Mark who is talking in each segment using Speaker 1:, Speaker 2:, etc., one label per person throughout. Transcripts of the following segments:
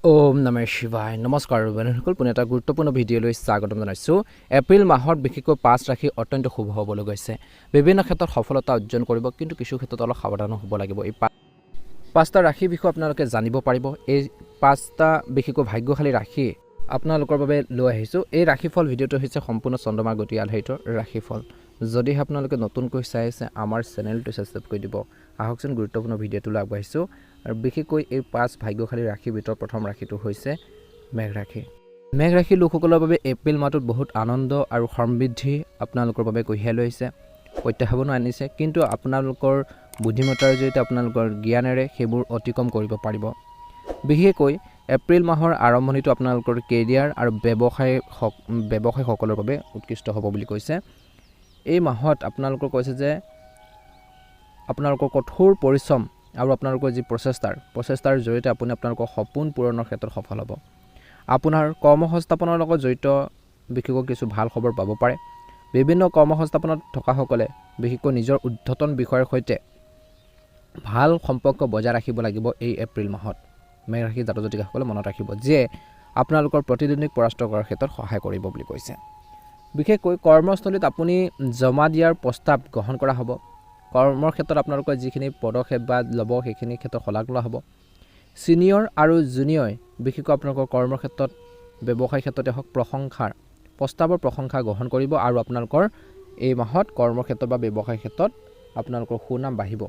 Speaker 1: ওম নমঃ শিৱায় নমস্কাৰ বন্ধুসকল পুনে এটা গুৰুত্বপূৰ্ণ ভিডিঅ'লৈ স্বাগতম জনাইছোঁ। এপ্ৰিল মাহত বিশেষকৈ 5 ৰাশি অত্যন্ত শুভ হ'বলৈ গৈছে। বিভিন্ন ক্ষেত্ৰত সফলতা অৰ্জন কৰিব, কিন্তু কিছু ক্ষেত্ৰত অলপ সাৱধান হ'ব লাগিব। এই 5টা ৰাশিৰ বিষয়ে আপোনালোকে জানিব পাৰিব। এই 5টা বিশেষকৈ ভাগ্যশালী ৰাশি আপোনালোকৰ বাবে লৈ আহিছোঁ। এই ৰাশিফল ভিডিঅ'টো হৈছে সম্পূৰ্ণ চন্দ্ৰমাৰ গতি আধাৰিত ৰাশিফল। যদিহে আপোনালোকে নতুনকৈ চাই আছে আমাৰ চেনেলটো ছাবস্ক্ৰাইব কৰি দিব। আহকচোন গুৰুত্বপূৰ্ণ ভিডিঅ'টোলৈ আগবাঢ়িছোঁ। আৰু বিশেষকৈ এই 5 ভাগ্যশালী ৰাশিৰ ভিতৰত প্ৰথম ৰাশিটো হৈছে মেঘ ৰাশি। মেঘ ৰাশিৰ লোকসকলৰ বাবে এপ্ৰিল মাহটোত বহুত আনন্দ আৰু সমৃদ্ধি আপোনালোকৰ বাবে কঢ়িয়াই লৈ আহিছে, প্ৰত্যাহ্বানো আনিছে, কিন্তু আপোনালোকৰ বুদ্ধিমত্তাৰ জৰিয়তে আপোনালোকৰ জ্ঞানেৰে সেইবোৰ অতিক্ৰম কৰিব পাৰিব। বিশেষকৈ এপ্ৰিল মাহৰ আৰম্ভণিটো আপোনালোকৰ কেৰিয়াৰ আৰু ব্যৱসায়ীসকলৰ বাবে উৎকৃষ্ট হ'ব বুলি কৈছে। এই মাহত আপোনালোকৰ কৈছে যে আপোনালোকৰ কঠোৰ পৰিশ্ৰম আৰু আপোনালোকৰ যি প্ৰচেষ্টাৰ জৰিয়তে আপুনি আপোনালোকৰ সপোন পূৰণৰ ক্ষেত্ৰত সফল হ'ব। আপোনাৰ কৰ্মসংস্থাপনৰ লগত জড়িত বিশেষকৈ কিছু ভাল খবৰ পাব পাৰে। বিভিন্ন কৰ্মসংস্থাপনত থকাসকলে বিশেষকৈ নিজৰ ঊৰ্ধ্বতন বিষয়ৰ সৈতে ভাল সম্পৰ্ক বজাই ৰাখিব লাগিব। এই এপ্ৰিল মাহত মেঘ ৰাশিৰ জাতক জাতিকাসকলে মনত ৰাখিব যে আপোনালোকৰ প্ৰতিদ্বন্দ্বীক পৰাস্ত কৰাৰ ক্ষেত্ৰত সহায় কৰিব বুলি কৈছে। বিশেষকৈ কৰ্মস্থলীত আপুনি জমা দিয়াৰ প্ৰস্তাৱ গ্ৰহণ কৰা হ'ব। কৰ্মৰ ক্ষেত্ৰত আপোনালোকৰ যিখিনি পদক্ষেপ বা ল'ব সেইখিনি ক্ষেত্ৰত শলাগ হ'ব। ছিনিয়ৰ আৰু জুনিয়ৰ বিশেষকৈ আপোনালোকৰ কৰ্মৰ ক্ষেত্ৰত ব্যৱসায় ক্ষেত্ৰতে হওক প্ৰস্তাৱৰ প্ৰশংসা গ্ৰহণ কৰিব, আৰু আপোনালোকৰ এই মাহত কৰ্মৰ ক্ষেত্ৰত বা ব্যৱসায় ক্ষেত্ৰত আপোনালোকৰ সুনাম বাঢ়িব।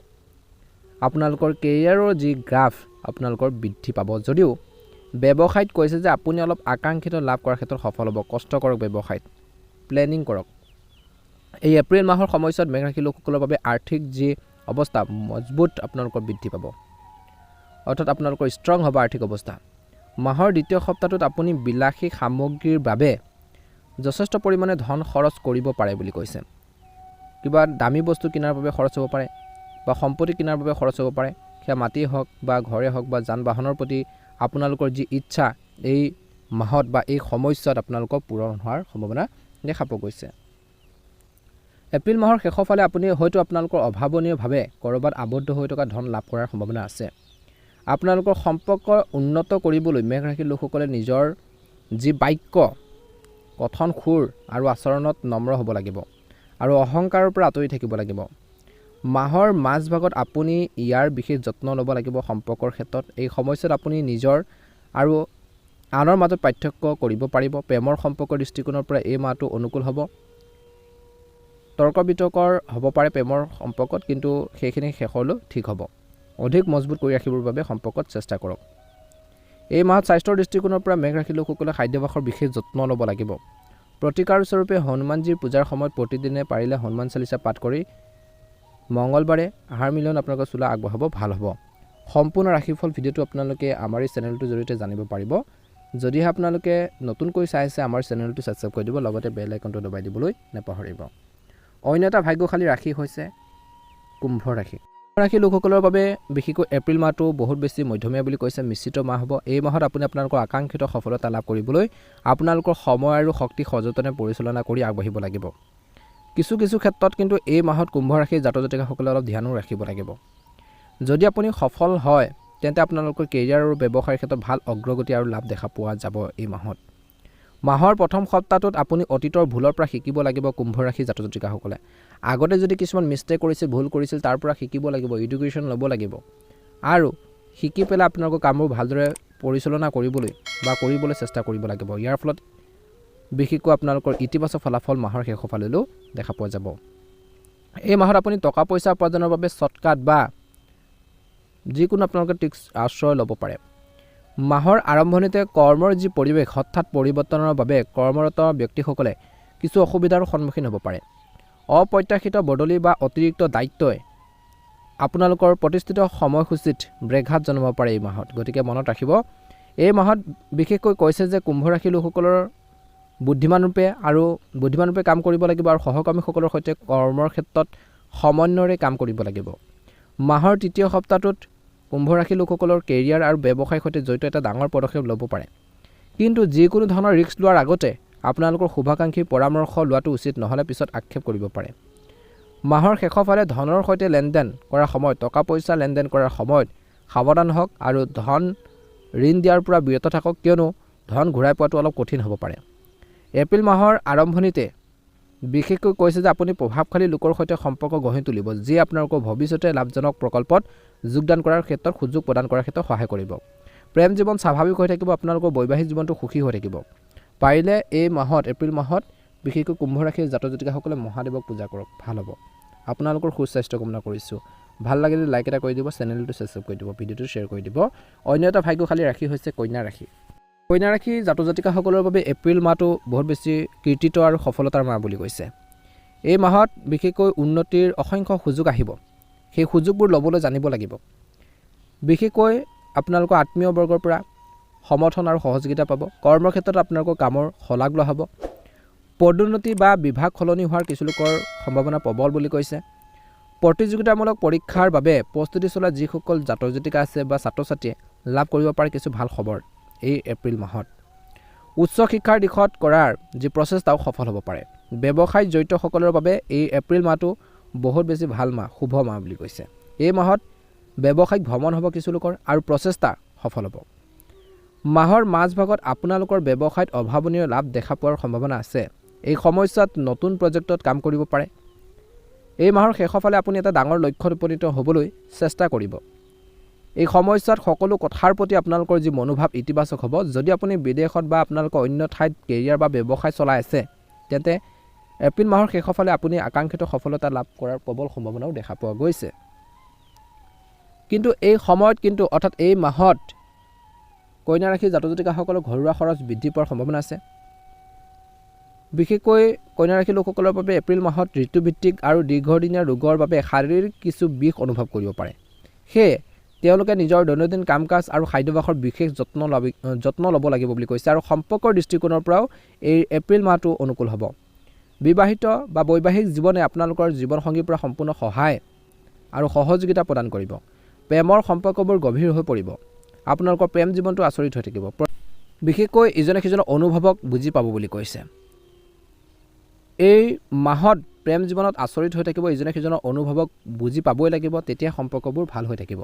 Speaker 1: আপোনালোকৰ কেৰিয়াৰৰ যি গ্ৰাফ আপোনালোকৰ বৃদ্ধি পাব। যদিও ব্যৱসায়ত কৈছে যে আপুনি অলপ আকাংক্ষিত লাভ কৰাৰ ক্ষেত্ৰত সফল হ'ব। কষ্ট কৰক, ব্যৱসায়ত প্লেনিং কৰক। এই এপ্ৰিল মাহৰ সময়ছোৱাত মেঘ ৰাশিৰ লোকসকলৰ বাবে আৰ্থিক যি অৱস্থা মজবুত আপোনালোকৰ বৃদ্ধি পাব, অৰ্থাৎ আপোনালোকৰ ষ্ট্ৰং হ'ব আৰ্থিক অৱস্থা। মাহৰ দ্বিতীয় সপ্তাহটোত আপুনি বিলাসী সামগ্ৰীৰ বাবে যথেষ্ট পৰিমাণে ধন খৰচ কৰিব পাৰে বুলি কৈছে। কিবা দামী বস্তু কিনাৰ বাবে খৰচ হ'ব পাৰে, বা সম্পত্তি কিনাৰ বাবে খৰচ হ'ব পাৰে। সেয়া মাটি হওক বা ঘৰে হওক বা যান বাহনৰ প্ৰতি আপোনালোকৰ যি ইচ্ছা এই মাহত বা এই সময়ছোৱাত আপোনালোকৰ পূৰণ হোৱাৰ সম্ভাৱনা দেখা পোৱা গৈছে। এপ্ৰিল মাহৰ শেষৰ ফালে আপুনি হয়তো আপোনালোকৰ অভাৱনীয়ভাৱে ক'ৰবাত আবদ্ধ হৈ থকা ধন লাভ কৰাৰ সম্ভাৱনা আছে। আপোনালোকৰ সম্পৰ্ক উন্নত কৰিবলৈ মেঘ ৰাশিৰ লোকসকলে নিজৰ যি বাক্য কথন সুৰ আৰু আচৰণত নম্ৰ হ'ব লাগিব, আৰু অহংকাৰৰ পৰা আঁতৰি থাকিব লাগিব। মাহৰ মাজভাগত আপুনি ইয়াৰ বিশেষ যত্ন ল'ব লাগিব সম্পৰ্কৰ ক্ষেত্ৰত। এই সময়ছোৱাত আপুনি নিজৰ আৰু আনৰ মাজত পাৰ্থক্য কৰিব পাৰিব। প্ৰেমৰ সম্পৰ্কৰ দৃষ্টিকোণৰ পৰা এই মাহটো অনুকূল হ'ব। তৰ্ক বিতৰ্কৰ হ'ব পাৰে প্ৰেমৰ সম্পৰ্কত, কিন্তু সেইখিনি শেষলৈ ঠিক হ'ব। অধিক মজবুত কৰি ৰাখিবৰ বাবে সম্পৰ্কত চেষ্টা কৰক। এই মাহত স্বাস্থ্যৰ দৃষ্টিকোণৰ পৰা মেঘ ৰাশিৰ লোকসকলে খাদ্যাভ্যাসৰ বিশেষ যত্ন ল'ব লাগিব। প্ৰতিকাৰস্বৰূপে হনুমানজীৰ পূজাৰ সময়ত প্ৰতিদিনে পাৰিলে হনুমান চালিচা পাঠ কৰি মংগলবাৰে আহাৰ মিলন আপোনালোকৰ চোলা আগবঢ়াব, ভাল হ'ব। সম্পূৰ্ণ ৰাশিফল ভিডিঅ'টো আপোনালোকে আমাৰ এই চেনেলটোৰ জৰিয়তে জানিব পাৰিব। যদিহে আপোনালোকে নতুনকৈ চাই আছে আমাৰ চেনেলটো ছাবস্ক্ৰাইব কৰি দিব, লগতে বেল আইকনটো দবাই দিবলৈ নাপাহৰিব। অন্য এটা ভাগ্যশালী ৰাশি হৈছে কুম্ভ ৰাশি। ৰাশিৰ লোকসকলৰ বাবে বিশেষকৈ এপ্ৰিল মাহটো বহুত বেছি মধ্যমীয়া বুলি কৈছে, মিশ্ৰিত মাহ হ'ব। এই মাহত আপুনি আপোনালোকৰ আকাংক্ষিত সফলতা লাভ কৰিবলৈ আপোনালোকৰ সময় আৰু শক্তি সযতনে পৰিচালনা কৰি আগবাঢ়িব লাগিব। কিছু ক্ষেত্ৰত কিন্তু এই মাহত কুম্ভ ৰাশিৰ জাতক জাতিকাসকলে অলপ ধ্যানো ৰাখিব লাগিব। যদি আপুনি সফল হয় তেন্তে আপোনালোকৰ কেৰিয়াৰ আৰু ব্যৱসায়ৰ ক্ষেত্ৰত ভাল অগ্ৰগতি আৰু লাভ দেখা পোৱা যাব। এই মাহৰ প্ৰথম সপ্তাহটোত আপুনি অতীতৰ ভুলৰ পৰা শিকিব লাগিব। কুম্ভ ৰাশিৰ জাতক জাতিকাসকলে আগতে যদি কিছুমান মিষ্টেক কৰিছিল, ভুল কৰিছিল, তাৰ পৰা শিকিব লাগিব, এডুকেশ্যন ল'ব লাগিব, আৰু শিকি পেলাই আপোনালোকৰ কামবোৰ ভালদৰে পৰিচালনা কৰিবলৈ চেষ্টা কৰিব লাগিব। ইয়াৰ ফলত বিশেষকৈ আপোনালোকৰ ইতিবাচক ফলাফল মাহৰ শেষৰ ফাললৈও দেখা পোৱা যাব। এই মাহত আপুনি টকা পইচা উপাৰ্জনৰ বাবে শ্বৰ্টকাট বা যিকোনো আপোনালোকে ট্ৰিক্স আশ্ৰয় ল'ব পাৰে। মাহৰ আৰম্ভণিতে কৰ্মৰ যি পৰিৱেশ হঠাৎ পৰিৱৰ্তনৰ বাবে কৰ্মৰত ব্যক্তিসকলে কিছু অসুবিধাৰ সন্মুখীন হ'ব পাৰে। অপ্ৰত্যাশিত বদলি বা অতিৰিক্ত দায়িত্বই আপোনালোকৰ প্ৰতিষ্ঠিত সময়সূচীত ব্ৰেঘাত জন্মাব পাৰে এই মাহত। গতিকে মনত ৰাখিব, এই মাহত বিশেষকৈ কৈছে যে কুম্ভ ৰাশিৰ লোকসকলৰ বুদ্ধিমানৰূপে কাম কৰিব লাগিব, আৰু সহকৰ্মীসকলৰ সৈতে কৰ্মৰ ক্ষেত্ৰত সমন্বয়েৰে কাম কৰিব লাগিব। মাহৰ তৃতীয় সপ্তাহটোত কুম্ভ ৰাশিৰ লোকসকলৰ কেৰিয়াৰ আৰু ব্যৱসায়ৰ সৈতে জড়িত এটা ডাঙৰ পদক্ষেপ ল'ব পাৰে, কিন্তু যিকোনো ধৰণৰ ৰিস্ক লোৱাৰ আগতে আপোনালোকৰ শুভাকাংক্ষীৰ পৰামৰ্শ লোৱাটো উচিত, নহ'লে পিছত আক্ষেপ কৰিব পাৰে। মাহৰ শেষৰ ফালে ধনৰ সৈতে লেনদেন কৰাৰ সময়ত, টকা পইচা লেনদেন কৰাৰ সময়ত সাৱধান হওক, আৰু ধন ঋণ দিয়াৰ পৰা বিৰত থাকক, কিয়নো ধন ঘূৰাই পোৱাটো অলপ কঠিন হ'ব পাৰে। এপ্ৰিল মাহৰ আৰম্ভণিতে বিশেষকৈ কৈছে যে আপুনি প্ৰভাৱশালী লোকৰ সৈতে সম্পৰ্ক গঢ়ি তুলিব, যিয়ে আপোনালোকৰ ভৱিষ্যতে লাভজনক প্ৰকল্পত যোগদান কৰাৰ ক্ষেত্ৰত সুযোগ প্ৰদান কৰাৰ ক্ষেত্ৰত সহায় কৰিব। প্ৰেম জীৱন স্বাভাৱিক হৈ থাকিব, আপোনালোকৰ বৈবাহিক জীৱনটো সুখী হৈ থাকিব। পাৰিলে এই মাহত এপ্ৰিল মাহত বিশেষকৈ কুম্ভ ৰাশিৰ জাতক জাতিকাসকলে মহাদেৱক পূজা কৰক, ভাল হ'ব। আপোনালোকৰ সুস্বাস্থ্য কামনা কৰিছোঁ। ভাল লাগিলে লাইক এটা কৰি দিব, চেনেলটো ছাবস্ক্ৰাইব কৰি দিব, ভিডিঅ'টো শ্বেয়াৰ কৰি দিব। অন্য এটা ভাগ্যশালী ৰাশি হৈছে কন্যা ৰাশি। কন্যা ৰাশি জাতক জাতিকাসকলৰ বাবে এপ্ৰিল মাহটো বহুত বেছি কৃতিত্ব আৰু সফলতাৰ মাহ বুলি কৈছে। এই মাহত বিশেষকৈ উন্নতিৰ অসংখ্য সুযোগ আহিব, সেই সুযোগবোৰ ল'বলৈ জানিব লাগিব। বিশেষকৈ আপোনালোকৰ আত্মীয়বৰ্গৰ পৰা সমৰ্থন আৰু সহযোগিতা পাব। কৰ্মক্ষেত্ৰত আপোনালোকৰ কামৰ শলাগ লোৱা হ'ব। পদোন্নতি বা বিভাগ সলনি হোৱাৰ কিছু লোকৰ সম্ভাৱনা প্ৰবল বুলি কৈছে। প্ৰতিযোগিতামূলক পৰীক্ষাৰ বাবে প্ৰস্তুতি চলোৱা যিসকল জাতক জাতিকা আছে বা ছাত্ৰ ছাত্ৰীয়ে লাভ কৰিব পাৰে কিছু ভাল খবৰ এই এপ্ৰিল মাহত। উচ্চ শিক্ষাৰ দিশত কৰাৰ যি প্ৰচেষ্টাও সফল হ'ব পাৰে। ব্যৱসায়ত জড়িতসকলৰ বাবে এই এপ্ৰিল মাহটো বহুত বেছি ভাল মাহ, শুভ মাহ বুলি কৈছে। এই মাহত ব্যৱসায়িক ভ্ৰমণ হ'ব কিছু লোকৰ আৰু প্ৰচেষ্টা সফল হ'ব। মাহৰ মাজভাগত আপোনালোকৰ ব্যৱসায়ত অভাৱনীয় লাভ দেখা পোৱাৰ সম্ভাৱনা আছে। এই সময়ছোৱাত নতুন প্ৰজেক্টত কাম কৰিব পাৰে। এই মাহৰ শেষৰ ফালে আপুনি এটা ডাঙৰ লক্ষ্যত উপনীত হ'বলৈ চেষ্টা কৰিব। এই সময়ছোৱাত সকলো কথাৰ প্ৰতি আপোনালোকৰ যি মনোভাৱ ইতিবাচক হ'ব। যদি আপুনি বিদেশত বা আপোনালোকৰ অন্য ঠাইত কেৰিয়াৰ বা ব্যৱসায় চলাই আছে, তেন্তে এপ্ৰিল মাহৰ শেষৰ ফালে আপুনি আকাংক্ষিত সফলতা লাভ কৰাৰ প্ৰবল সম্ভাৱনাও দেখা পোৱা গৈছে। কিন্তু এই সময়ত অৰ্থাৎ এই মাহত কন্যা ৰাশিৰ জাতক জাতিকাসকলৰ ঘৰুৱা খৰচ বৃদ্ধি পোৱাৰ সম্ভাৱনা আছে। বিশেষকৈ কন্যা ৰাশিৰ লোকসকলৰ বাবে এপ্ৰিল মাহত ঋতুভিত্তিক আৰু দীৰ্ঘদিনীয়া ৰোগৰ বাবে শাৰীৰিক কিছু বিষ অনুভৱ কৰিব পাৰে। সেয়ে তেওঁলোকে নিজৰ দৈনন্দিন কাম কাজ আৰু খাদ্যাভ্যাসৰ বিশেষ যত্ন ল'ব লাগিব বুলি কৈছে। আৰু সম্পৰ্কৰ দৃষ্টিকোণৰ পৰাও এই এপ্ৰিল মাহটো অনুকূল হ'ব। বিবাহিত বা বৈবাহিক জীৱনে আপোনালোকৰ জীৱনসংগীৰ পৰা সম্পূৰ্ণ সহায় আৰু সহযোগিতা প্ৰদান কৰিব। প্ৰেমৰ সম্পৰ্কবোৰ গভীৰ হৈ পৰিব। আপোনালোকৰ প্ৰেম জীৱনটো আচৰিত হৈ থাকিব। বিশেষকৈ ইজনে সিজনৰ অনুভৱক বুজি পাব বুলি কৈছে। এই মাহত প্ৰেম জীৱনত আচৰিত হৈ থাকিব, ইজনে সিজনৰ অনুভৱক বুজি পাবই লাগিব, তেতিয়া সম্পৰ্কবোৰ ভাল হৈ থাকিব।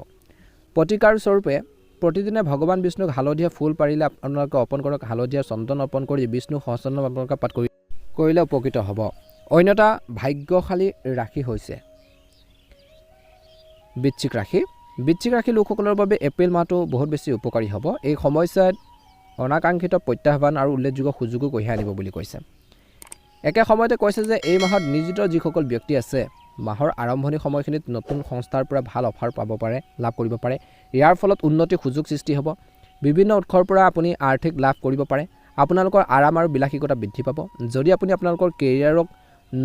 Speaker 1: প্ৰতিকাৰ স্বৰূপে প্ৰতিদিনে ভগৱান বিষ্ণুক হালধীয়া ফুল পাৰিলে আপোনালোকে অৰ্পণ কৰক। হালধীয়া চন্দন অৰ্পণ কৰি বিষ্ণু সহস্ৰনাম আপোনালোকে পাঠ কৰিলে উপকৃত হ'ব। অন্য এটা ভাগ্যশালী ৰাশি হৈছে বৃশ্চিক ৰাশি। বৃশ্চিক ৰাশিৰ লোকসকলৰ বাবে এপ্ৰিল মাহটো বহুত বেছি উপকাৰী হ'ব। এই সময়ছোৱাত অনাকাংক্ষিত প্ৰত্যাহ্বান আৰু উল্লেখযোগ্য সুযোগো কঢ়িয়াই আনিব বুলি কৈছে। একে সময়তে কৈছে যে এই মাহত নিয়োজিত যিসকল ব্যক্তি আছে, মাহৰ আৰম্ভণি সময়খিনিত নতুন সংস্থাৰ পৰা ভাল অফাৰ লাভ কৰিব পাৰে। ইয়াৰ ফলত উন্নতিৰ সুযোগ সৃষ্টি হ'ব। বিভিন্ন উৎসৰ পৰা আপুনি আৰ্থিক লাভ কৰিব পাৰে। আপোনালোকৰ আৰাম আৰু বিলাসিকতা বৃদ্ধি পাব। যদি আপুনি আপোনালোকৰ কেৰিয়াৰক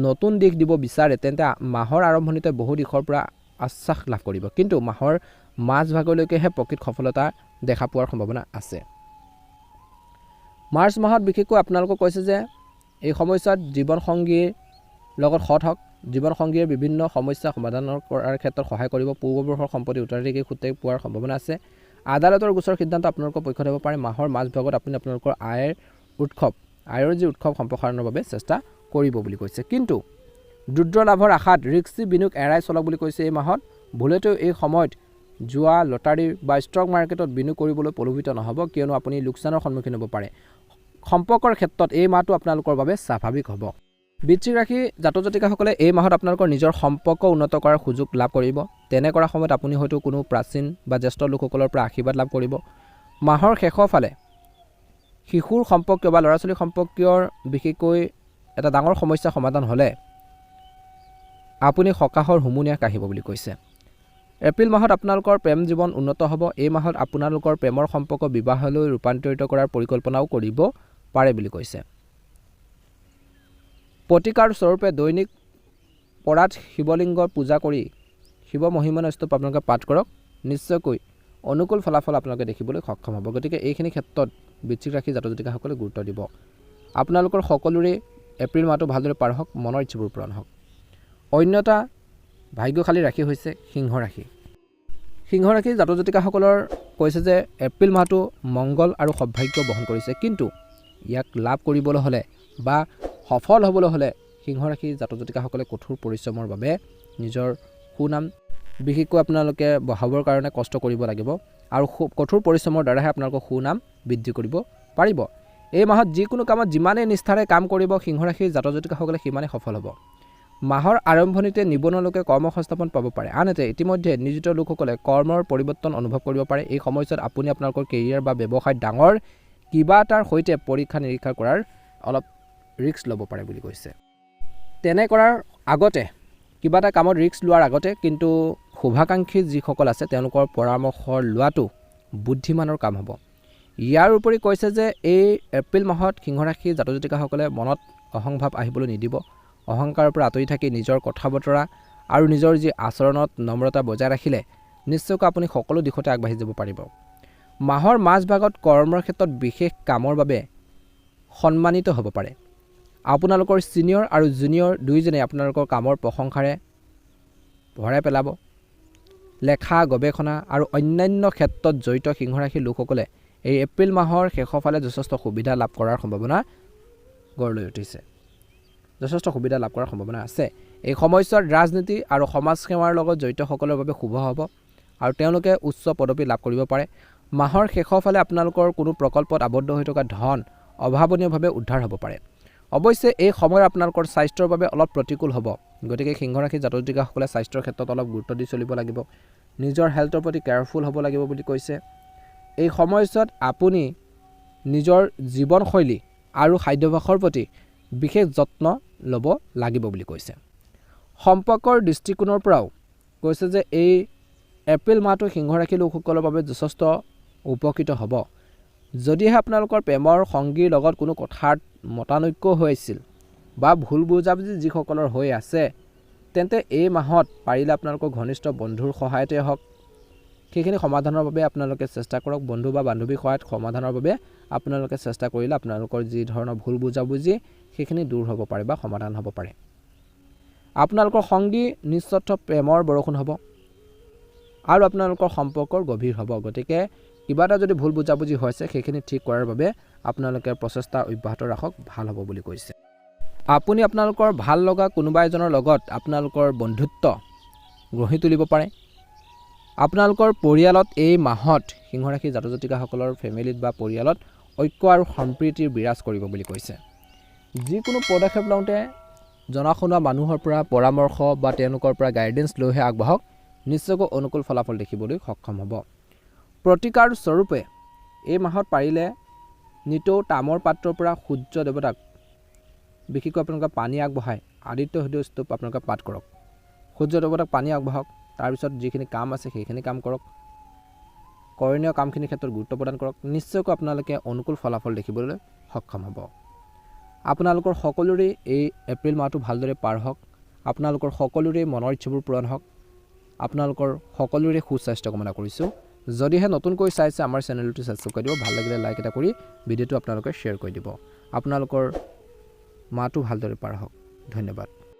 Speaker 1: নতুন দিশ দিব বিচাৰে, তেন্তে মাহৰ আৰম্ভণিতে বহু দিশৰ পৰা আশ্বাস লাভ কৰিব। কিন্তু মাহৰ মাজভাগলৈকেহে প্ৰকৃত সফলতা দেখা পোৱাৰ সম্ভাৱনা আছে। মাৰ্চ মাহত বিশেষকৈ আপোনালোকক কৈছে যে এই সময়ছোৱাত জীৱনসংগীৰ লগত সৎ হওক। জীৱনসংগীৰ বিভিন্ন সমস্যা সমাধান কৰাৰ ক্ষেত্ৰত সহায় কৰিব। পূৰ্ববৰ্ষৰ সম্পত্তি উত্তৰাধিকাৰী সূত্ৰে পোৱাৰ সম্ভাৱনা আছে। আদালতৰ গোচৰ সিদ্ধান্ত আপোনালোকৰ পক্ষত হ'ব পাৰে। মাহৰ মাজভাগত আপুনি আপোনালোকৰ আয়ৰ যি উৎসৱ সম্প্ৰসাৰণৰ বাবে চেষ্টা কৰিব বুলি কৈছে। কিন্তু দ্ৰুত লাভৰ আশাত ৰিস্কি বিনিয়োগ এৰাই চলক বুলি কৈছে। এই মাহত ভুলতেও এই সময়ত জুৱা, লটাৰী বা ষ্টক মাৰ্কেটত বিনিয়োগ কৰিবলৈ প্ৰলোভিত নহ'ব, কিয়নো আপুনি লোকচানৰ সন্মুখীন হ'ব পাৰে। সম্পৰ্কৰ ক্ষেত্ৰত এই মাহটো আপোনালোকৰ বাবে স্বাভাৱিক হ'ব। বৃশ্চিক ৰাশি জাতক জাতিকাসকলে এই মাহত আপোনালোকৰ নিজৰ সম্পৰ্ক উন্নত কৰাৰ সুযোগ লাভ কৰিব। তেনে কৰা সময়ত আপুনি হয়তো কোনো প্ৰাচীন বা জ্যেষ্ঠ লোকসকলৰ পৰা আশীৰ্বাদ লাভ কৰিব। মাহৰ শেষৰ ফালে শিশুৰ সম্পৰ্কীয় বা ল'ৰা ছোৱালী সম্পৰ্কীয়ৰ বিশেষকৈ এটা ডাঙৰ সমস্যা সমাধান হ'লে আপুনি সকাহৰ হুমুনিয়াহ কাঢ়িব বুলি কৈছে। এপ্ৰিল মাহত আপোনালোকৰ প্ৰেম জীৱন উন্নত হ'ব। এই মাহত আপোনালোকৰ প্ৰেমৰ সম্পৰ্ক বিবাহলৈ ৰূপান্তৰিত কৰাৰ পৰিকল্পনাও কৰিব পাৰে বুলি কৈছে। প্ৰতিকাৰ স্বৰূপে দৈনিক পৰাত শিৱলিংগৰ পূজা কৰি শিৱ মহিমন স্তোত্ৰ আপোনালোকে পাঠ কৰক। নিশ্চয়কৈ অনুকূল ফলাফল আপোনালোকে দেখিবলৈ সক্ষম হ'ব। গতিকে এইখিনি ক্ষেত্ৰত বৃশ্চিক ৰাশি জাতক জাতিকাসকলে গুৰুত্ব দিব। আপোনালোকৰ সকলোৰে এপ্ৰিল মাহটো ভালদৰে পাৰ হওক, মনৰ ইচ্ছাবোৰ পূৰণ হওক। অন্য এটা ভাগ্যশালী ৰাশি হৈছে সিংহ ৰাশি। সিংহ ৰাশি জাতক জাতিকাসকলৰ কৈছে যে এপ্ৰিল মাহটো মংগল আৰু সৌভাগ্য বহন কৰিছে। কিন্তু ইয়াক লাভ কৰিবলৈ হ'লে বা সফল হ'বলৈ হ'লে সিংহ ৰাশি জাতক জাতিকাসকলে কঠোৰ পৰিশ্ৰমৰ বাবে নিজৰ সুনাম বিশেষকৈ আপোনালোকে বঢ়াবৰ কাৰণে কষ্ট কৰিব লাগিব। আৰু কঠোৰ পৰিশ্ৰমৰ দ্বাৰাহে আপোনালোকৰ সুনাম বৃদ্ধি কৰিব পাৰিব। এই মাহত যিকোনো কামত যিমানেই নিষ্ঠাৰে কাম কৰিব সিংহ ৰাশিৰ জাতক জাতিকাসকলে সিমানেই সফল হ'ব। মাহৰ আৰম্ভণিতে নিবনুৱা লোকে কৰ্মসংস্থাপন পাব পাৰে। আনহাতে ইতিমধ্যে নিয়োজিত লোকসকলে কৰ্মৰ পৰিৱৰ্তন অনুভৱ কৰিব পাৰে। এই সময়ছোৱাত আপুনি আপোনালোকৰ কেৰিয়াৰ বা ব্যৱসায়ত ডাঙৰ কিবা এটাৰ সৈতে পৰীক্ষা নিৰীক্ষা কৰাৰ অলপ ৰিস্ক ল'ব পাৰে বুলি কৈছে। তেনে কৰাৰ আগতে কিবা এটা কামত ৰিস্ক লোৱাৰ আগতে কিন্তু শুভাকাংক্ষী যিসকল আছে তেওঁলোকৰ পৰামৰ্শ লোৱাটো বুদ্ধিমানৰ কাম হ'ব। ইয়াৰ উপৰি কৈছে যে এই এপ্ৰিল মাহত সিংহ ৰাশিৰ জাতক জাতিকাসকলে মনত অহংভাৱ আহিবলৈ নিদিব। অহংকাৰৰ পৰা আঁতৰি থাকি নিজৰ কথা বতৰা আৰু নিজৰ যি আচৰণত নম্ৰতা বজাই ৰাখিলে নিশ্চয়কৈ আপুনি সকলো দিশতে আগবাঢ়ি যাব পাৰিব। মাহৰ মাজভাগত কৰ্মৰ ক্ষেত্ৰত বিশেষ কামৰ বাবে সন্মানিত হ'ব পাৰে। আপোনালোকৰ ছিনিয়ৰ আৰু জুনিয়ৰ দুয়োজনে আপোনালোকৰ কামৰ প্ৰশংসাৰে ভৰাই পেলাব। লেখা গৱেষণা আৰু অন্যান্য ক্ষেত্ৰত জড়িত সিংহ ৰাশিৰ লোকসকলে এই এপ্ৰিল মাহৰ শেষৰ ফালে যথেষ্ট সুবিধা লাভ কৰাৰ সম্ভাৱনা গঢ় লৈ উঠিছে। যথেষ্ট সুবিধা লাভ কৰাৰ সম্ভাৱনা আছে। এই সময়ছোৱাত ৰাজনীতি আৰু সমাজ সেৱাৰ লগত জড়িতসকলৰ বাবে শুভ হ'ব আৰু তেওঁলোকে উচ্চ পদবী লাভ কৰিব পাৰে। মাহৰ শেষৰ ফালে আপোনালোকৰ কোনো প্ৰকল্পত আবদ্ধ হৈ থকা ধন অভাৱনীয়ভাৱে উদ্ধাৰ হ'ব পাৰে। অৱশ্যে এই সময়ত আপোনালোকৰ স্বাস্থ্যৰ বাবে অলপ প্ৰতিকূল হ'ব। গতিকে সিংহ ৰাশিৰ জাতক জাতিকাসকলে স্বাস্থ্যৰ ক্ষেত্ৰত অলপ গুৰুত্ব দি চলিব লাগিব। নিজৰ হেল্থৰ প্ৰতি কেয়াৰফুল হ'ব লাগিব বুলি কৈছে। এই সময়ছোৱাত আপুনি নিজৰ জীৱনশৈলী আৰু খাদ্যাভ্যাসৰ প্ৰতি বিশেষ যত্ন ল'ব লাগিব বুলি কৈছে। সম্পৰ্কৰ দৃষ্টিকোণৰ পৰাও কৈছে যে এই এপ্ৰিল মাহটো সিংহ ৰাশিৰ লোকসকলৰ বাবে যথেষ্ট উপকৃত হ'ব। যদিহে আপোনালোকৰ প্ৰেমৰ সংগীৰ লগত কোনো কথাত মতানৈক্য হৈ আছিল বা ভুল বুজাবুজি যিসকলৰ হৈ আছে তেন্তে এই মাহত পাৰিলে আপোনালোকৰ ঘনিষ্ঠ বন্ধুৰ সহায়তে হওক সেইখিনি সমাধানৰ বাবে আপোনালোকে চেষ্টা কৰক। বন্ধু বা বান্ধৱীৰ সহায়ত সমাধানৰ বাবে আপোনালোকে চেষ্টা কৰিলে আপোনালোকৰ যি ধৰণৰ ভুল বুজাবুজি সেইখিনি দূৰ হ'ব পাৰে বা সমাধান হ'ব পাৰে। আপোনালোকৰ সংগী নিস্বাৰ্থ প্ৰেমৰ বৰষুণ হ'ব আৰু আপোনালোকৰ সম্পৰ্কৰ গভীৰ হ'ব। গতিকে কিবা এটা যদি ভুল বুজাবুজি হৈছে সেইখিনি ঠিক কৰাৰ বাবে আপোনালোকে প্ৰচেষ্টা অব্যাহত ৰাখক, ভাল হ'ব বুলি কৈছে। আপুনি আপোনালোকৰ ভাল লগা কোনোবা এজনৰ লগত আপোনালোকৰ বন্ধুত্ব গঢ়ি তুলিব পাৰে। আপোনালোকৰ পৰিয়ালত এই মাহত সিংহ ৰাশিৰ জাতক জাতিকাসকলৰ ফেমিলিত বা পৰিয়ালত ঐক্য আৰু সম্প্ৰীতিৰ বিৰাজ কৰিব বুলি কৈছে। যিকোনো পদক্ষেপ লওঁতে জনা শুনা মানুহৰ পৰা পৰামৰ্শ বা তেওঁলোকৰ পৰা গাইডেন্স লৈহে আগবাঢ়ক, নিশ্চয়কৈ অনুকূল ফলাফল দেখিবলৈ সক্ষম হ'ব। প্ৰতিকাৰ স্বৰূপে এই মাহত পাৰিলে নিতৌ তামৰ পাত্ৰৰ পৰা সূৰ্য দেৱতাক বিশেষকৈ আপোনালোকে পানী আগবঢ়ায় আদিত্য হৃদয় স্তূপ আপোনালোকে পাঠ কৰক। সূৰ্য দেৱতাক পানী আগবঢ়াওক। তাৰপিছত যিখিনি কাম আছে সেইখিনি কাম কৰক। কৰণীয় কামখিনিৰ ক্ষেত্ৰত গুৰুত্ব প্ৰদান কৰক। নিশ্চয়কৈ আপোনালোকে অনুকূল ফলাফল দেখিবলৈ সক্ষম হ'ব। আপোনালোকৰ সকলোৰে এই এপ্ৰিল মাহটো ভালদৰে পাৰ হওক। আপোনালোকৰ সকলোৰে মনৰ ইচ্ছাবোৰ পূৰণ হওক। আপোনালোকৰ সকলোৰে সুস্বাস্থ্য কামনা কৰিছোঁ। যদিহে নতুনকৈ চাইছে আমাৰ চেনেলটো ছাবস্ক্ৰাইব কৰি দিব। ভাল লাগিলে লাইক এটা কৰি ভিডিঅ'টো আপোনালোকে শ্বেয়াৰ কৰি দিব। আপোনালোকৰ মাহটো ভালদৰে পাৰ হওক। ধন্যবাদ।